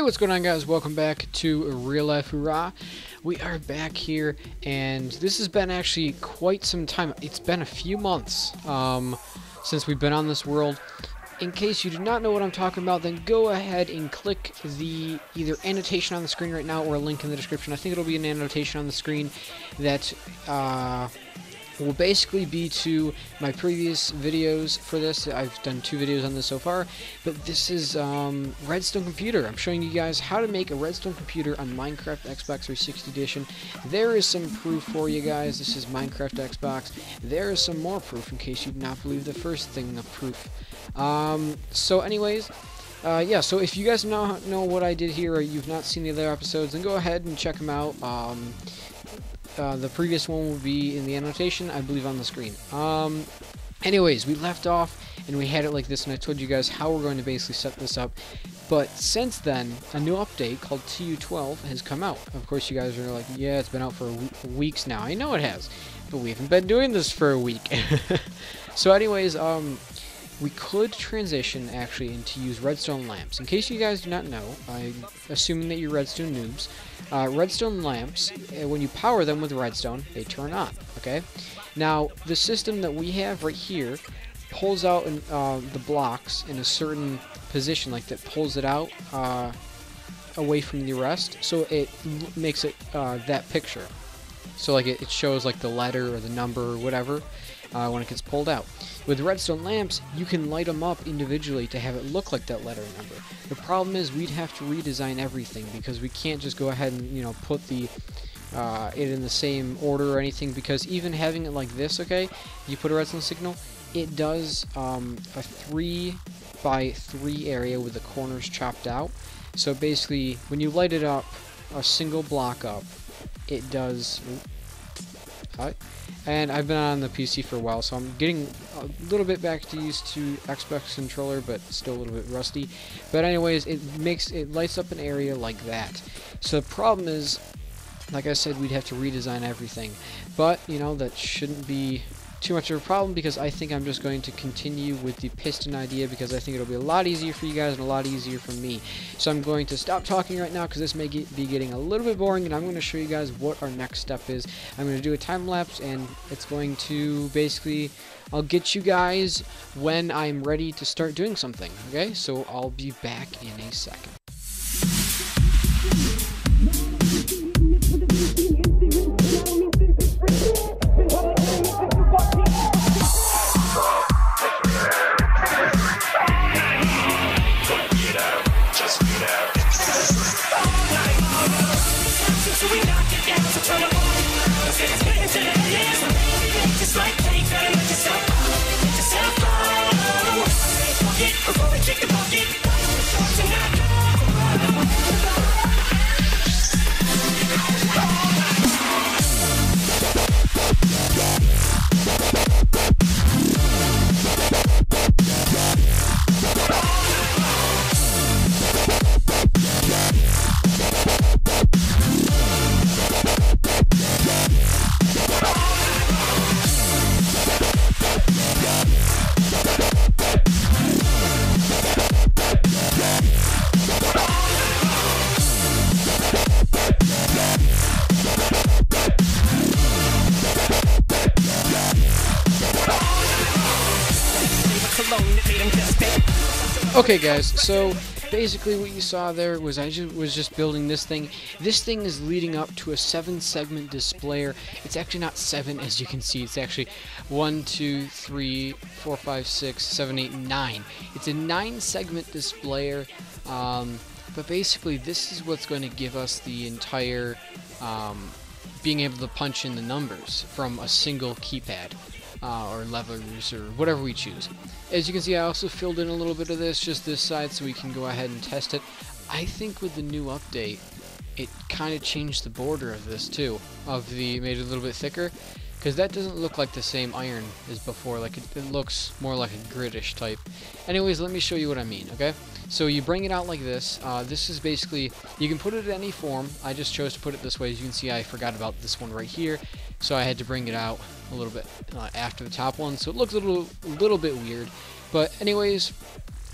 what's going on, guys? Welcome back to RealLifeOORA. We are back here, and this has been actually quite some time. It's been a few months since we've been on this world. In case you do not know what I'm talking about, then go ahead and click the either annotation on the screen right now or a link in the description. I think it'll be an annotation on the screen that will basically be to my previous videos for this. I've done 2 videos on this so far, but this is Redstone computer. I'm showing you guys how to make a Redstone computer on Minecraft Xbox 360 Edition. There is some proof for you guys. This is Minecraft Xbox. There is some more proof in case you do not believe the first thing of proof. So anyways, yeah, so if you guys know what I did here or you've not seen the other episodes, then go ahead and check them out. The previous one will be in the annotation, I believe, on the screen. Anyways, we left off and we had it like this, and I told you guys how we're going to basically set this up. But since then, a new update called TU12 has come out. Of course, you guys are like, yeah, it's been out for weeks now. I know it has, but we haven't been doing this for a week. So anyways, we could transition actually into use redstone lamps. In case you guys do not know, I'm assuming that you're redstone noobs. Redstone lamps, when you power them with redstone, they turn on, okay? Now, the system that we have right here pulls out the blocks in a certain position, like that pulls it out away from the rest, so it makes it that picture. So like it shows like the letter or the number or whatever when it gets pulled out. With redstone lamps, you can light them up individually to have it look like that letter and number. The problem is we'd have to redesign everything because we can't just go ahead and, you know, put the it in the same order or anything, because even having it like this, okay, you put a redstone signal, it does a 3 by 3 area with the corners chopped out. So basically, when you light it up, a single block up, it does. And I've been on the PC for a while, so I'm getting a little bit back to used to Xbox controller, but still a little bit rusty. But anyways, it lights up an area like that. So the problem is, like I said, we'd have to redesign everything. But, you know, that shouldn't be too much of a problem, because I think I'm just going to continue with the piston idea, because I think it'll be a lot easier for you guys and a lot easier for me. So I'm going to stop talking right now because this may be getting a little bit boring, and I'm going to show you guys what our next step is. I'm going to do a time lapse, and it's going to basically, I'll get you guys when I'm ready to start doing something. Okay, so I'll be back in a second. Okay guys, so basically what you saw there was I was just building this thing. This thing is leading up to a 7-segment displayer. It's actually not 7, as you can see. It's actually 1, 2, 3, 4, 5, 6, 7, 8, 9. It's a 9-segment displayer, but basically this is what's going to give us the entire being able to punch in the numbers from a single keypad. Or levers, or whatever we choose. As you can see, I also filled in a little bit of this, just this side, so we can go ahead and test it. I think with the new update, it kind of changed the border of this too, made it a little bit thicker, because that doesn't look like the same iron as before. Like it looks more like a gridish type. Anyways, let me show you what I mean, okay? So you bring it out like this. This is basically, you can put it in any form. I just chose to put it this way. As you can see, I forgot about this one right here, so I had to bring it out a little bit after the top one, so it looks a little bit weird. But anyways,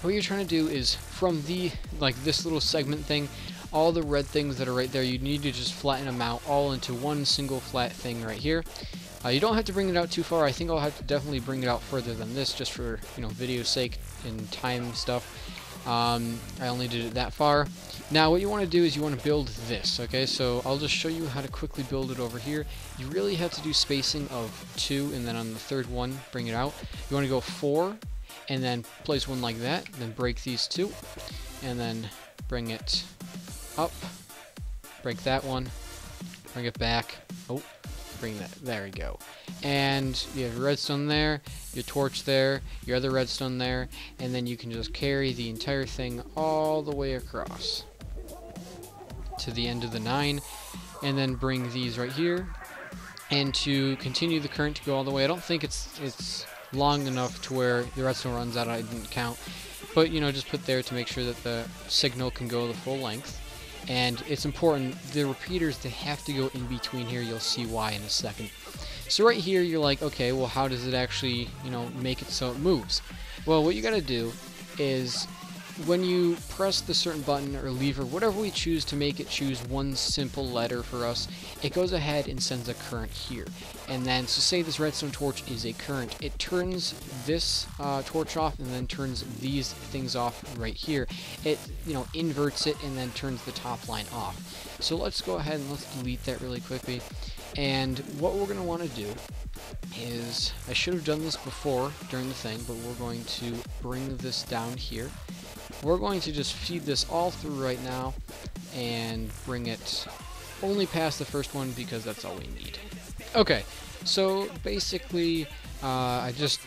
what you're trying to do is from the, like this little segment thing, all the red things that are right there, you need to just flatten them out all into one single flat thing right here. You don't have to bring it out too far. I think I'll have to definitely bring it out further than this, just for, you know, video's sake and time stuff. I only did it that far. Now what you want to do is you want to build this, okay? So I'll just show you how to quickly build it over here. You really have to do spacing of 2, and then on the third one, bring it out. You want to go 4, and then place one like that, then break these 2, and then bring it up, break that one, bring it back, oh, bring that, there we go. And you have your redstone there, your torch there, your other redstone there, and then you can just carry the entire thing all the way across to the end of the 9, and then bring these right here. And to continue the current to go all the way, I don't think it's long enough to where the redstone runs out. I didn't count, but you know, just put there to make sure that the signal can go the full length. And it's important, the repeaters, they have to go in between here. You'll see why in a second. So right here, you're like, okay, well, how does it actually, you know, make it so it moves? Well, what you gotta do is when you press the certain button or lever, whatever we choose to make it choose one simple letter for us, it goes ahead and sends a current here. And then, so say this redstone torch is a current, it turns this torch off and then turns these things off right here. It, you know, inverts it and then turns the top line off. So let's go ahead and let's delete that really quickly. And what we're going to want to do is, I should have done this before during the thing, but we're going to bring this down here. We're going to just feed this all through right now and bring it only past the first one because that's all we need. Okay, so basically I just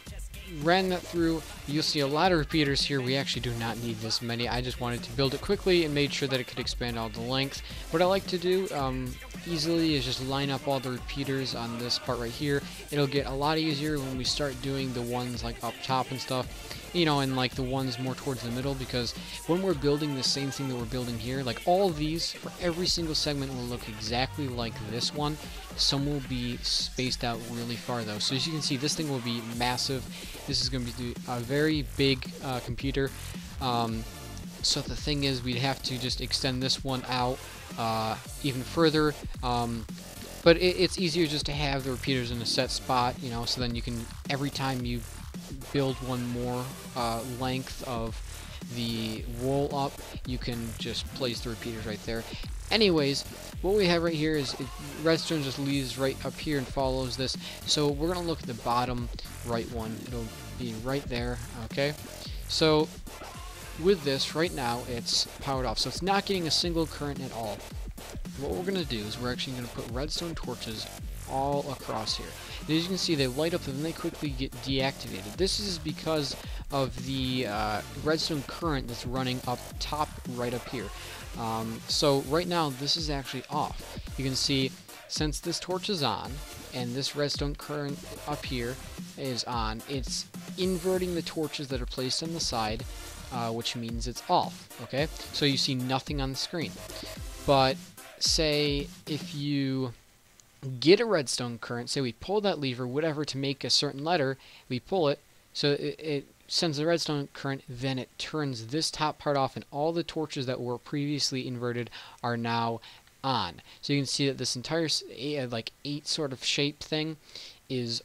ran that through. You'll see a lot of repeaters here. We actually do not need this many. I just wanted to build it quickly and made sure that it could expand all the length. What I like to do easily is just line up all the repeaters on this part right here. It'll get a lot easier when we start doing the ones like up top and stuff, you know, and like the ones more towards the middle, because when we're building the same thing that we're building here, like all of these for every single segment will look exactly like this one. Some will be spaced out really far though. So as you can see, this thing will be massive. This is going to be a very big computer. So the thing is, we'd have to just extend this one out even further. But it's easier just to have the repeaters in a set spot, you know, so then you can, every time you build one more length of the wall up, you can just place the repeaters right there. Anyways, what we have right here is redstone just leaves right up here and follows this. So we're going to look at the bottom right one. It'll be right there, okay? So with this, right now, it's powered off. So it's not getting a single current at all. What we're going to do is we're actually going to put redstone torches all across here. And as you can see, they light up and then they quickly get deactivated. This is because of the redstone current that's running up top right up here. So right now this is actually off. You can see, since this torch is on and this redstone current up here is on, it's inverting the torches that are placed on the side, which means it's off. Okay, so you see nothing on the screen. But say if you get a redstone current, say we pull that lever, whatever, to make a certain letter, we pull it, so it sends the redstone current, then it turns this top part off and all the torches that were previously inverted are now on. So you can see that this entire like 8 sort of shape thing is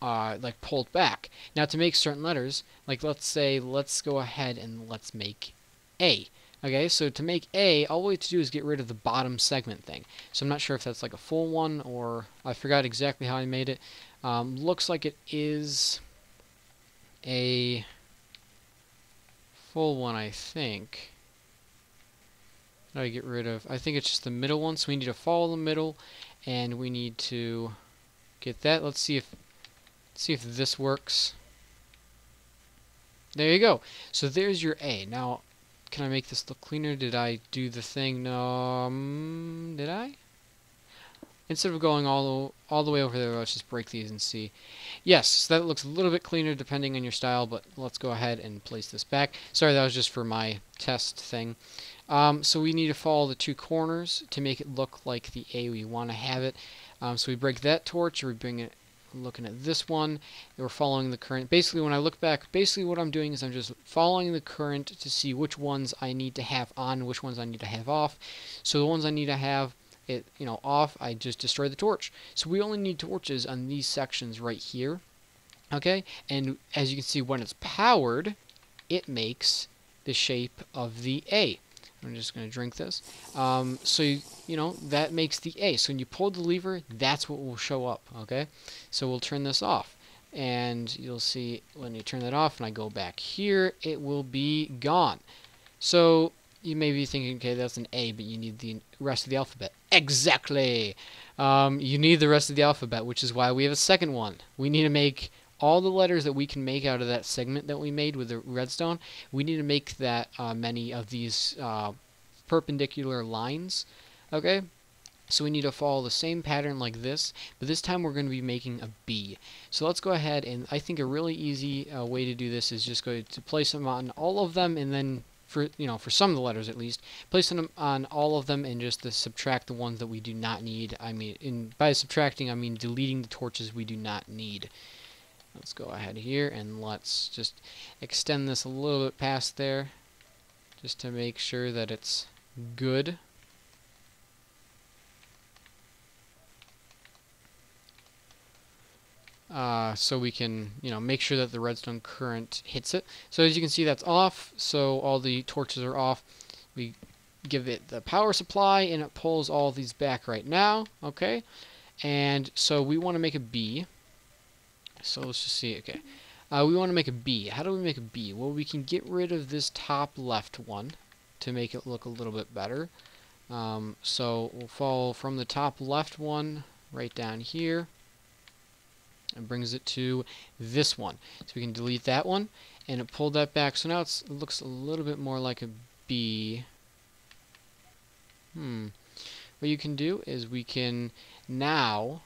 like pulled back. Now to make certain letters, like let's go ahead and let's make A. Okay, so to make A, all we have to do is get rid of the bottom segment thing. So I'm not sure if that's like a full one, or I forgot exactly how I made it. Looks like it is a full one, I think. How do I get rid of? I think it's just the middle one, so we need to follow the middle, and we need to get that. Let's see if this works. There you go. So there's your A. Now, can I make this look cleaner? Did I do the thing? No, did I? Instead of going all the way over there, let's just break these and see. Yes, so that looks a little bit cleaner depending on your style, but let's go ahead and place this back. Sorry, that was just for my test thing. So we need to follow the 2 corners to make it look like the A we want to have it. So we break that torch, or we bring it looking at this one. We're following the current. Basically, when I look back, basically what I'm doing is I'm just following the current to see which ones I need to have on, which ones I need to have off. So the ones I need to have it, off, I just destroy the torch. So we only need torches on these sections right here. Okay, and as you can see, when it's powered, it makes the shape of the A. I'm just going to drink this. So, that makes the A. So when you pull the lever, that's what will show up, okay? So we'll turn this off. And you'll see when you turn that off and I go back here, it will be gone. So you may be thinking, okay, that's an A, but you need the rest of the alphabet. Exactly! You need the rest of the alphabet, which is why we have a second one. We need to make all the letters that we can make out of that segment that we made with the redstone. We need to make that many of these perpendicular lines, okay? So we need to follow the same pattern like this, but this time we're going to be making a B. So let's go ahead, and I think a really easy way to do this is just go to place them on all of them, and then for some of the letters at least, place them on all of them and just to subtract the ones that we do not need. I mean, by subtracting, I mean deleting the torches we do not need. Let's go ahead here and let's just extend this a little bit past there just to make sure that it's good. So we can, make sure that the redstone current hits it. So as you can see, that's off, so all the torches are off. We give it the power supply and it pulls all these back right now, okay? And so we want to make a B. So let's just see, okay. We want to make a B. How do we make a B? Well, we can get rid of this top left one to make it look a little bit better. So we'll follow from the top left one right down here. It brings it to this one. So we can delete that one, and it pulled that back. So now it looks a little bit more like a B. What you can do is we can now...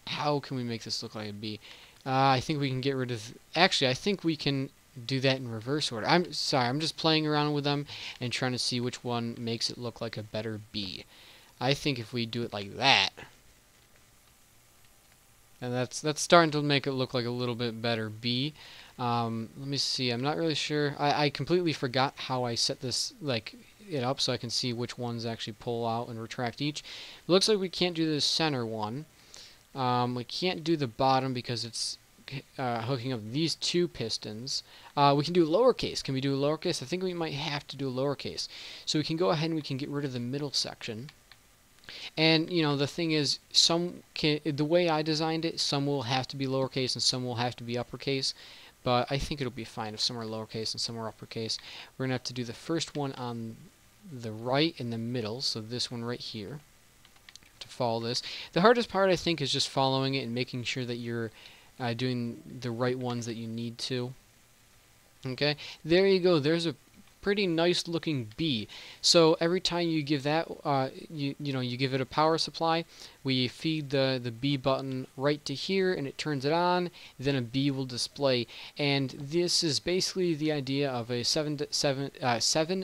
how can we make this look like a B? I think we can get rid of... Actually, I think we can do that in reverse order. I'm sorry, I'm just playing around with them and trying to see which one makes it look like a better B. I think if we do it like that... And that's starting to make it look like a little bit better B. Let me see. I'm not really sure. I completely forgot how I set this it up so I can see which ones actually pull out and retract each. It looks like we can't do the center one. We can't do the bottom because it's hooking up these two pistons. We can do lowercase. Can we do lowercase? I think we might have to do lowercase. So we can go ahead and we can get rid of the middle section. And the thing is, the way I designed it, some will have to be lowercase and some will have to be uppercase. But I think it'll be fine if some are lowercase and some are uppercase. We're gonna have to do the first one on the right in the middle, so this one right here, to follow this. The hardest part, I think, is just following it and making sure that you're doing the right ones that you need to. Okay, there you go. There's a pretty nice looking B. So every time you give that you give it a power supply, we feed the B button right to here and it turns it on, then a B will display. And this is basically the idea of a seven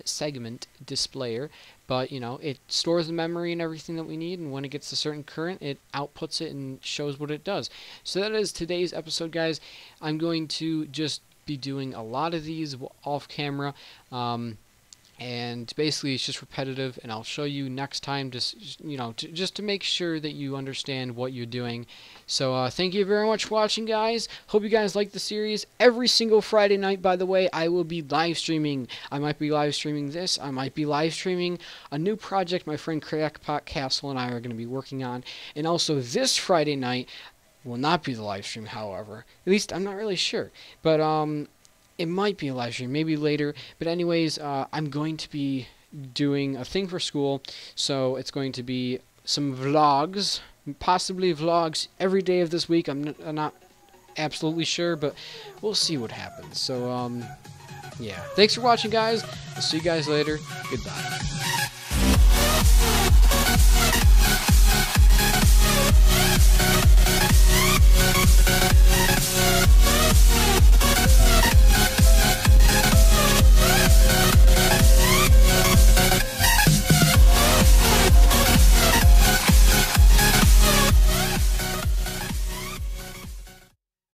segment displayer, but it stores the memory and everything that we need, and when it gets a certain current it outputs it and shows what it does. So that is today's episode, guys. I'm going to just be doing a lot of these off camera, and basically it's just repetitive, and I'll show you next time, just to make sure that you understand what you're doing. So thank you very much for watching, guys. Hope you guys like the series. Every single Friday night, by the way, I will be live streaming. I might be live streaming this. I might be live streaming a new project my friend Crackpot Castle and I are going to be working on. And also this Friday night will not be the live stream, however. At least I'm not really sure. But it might be a live stream, maybe later. But anyways, I'm going to be doing a thing for school, so it's going to be some vlogs, possibly vlogs every day of this week. I'm not absolutely sure, but we'll see what happens. So yeah, thanks for watching, guys. I'll see you guys later. Goodbye.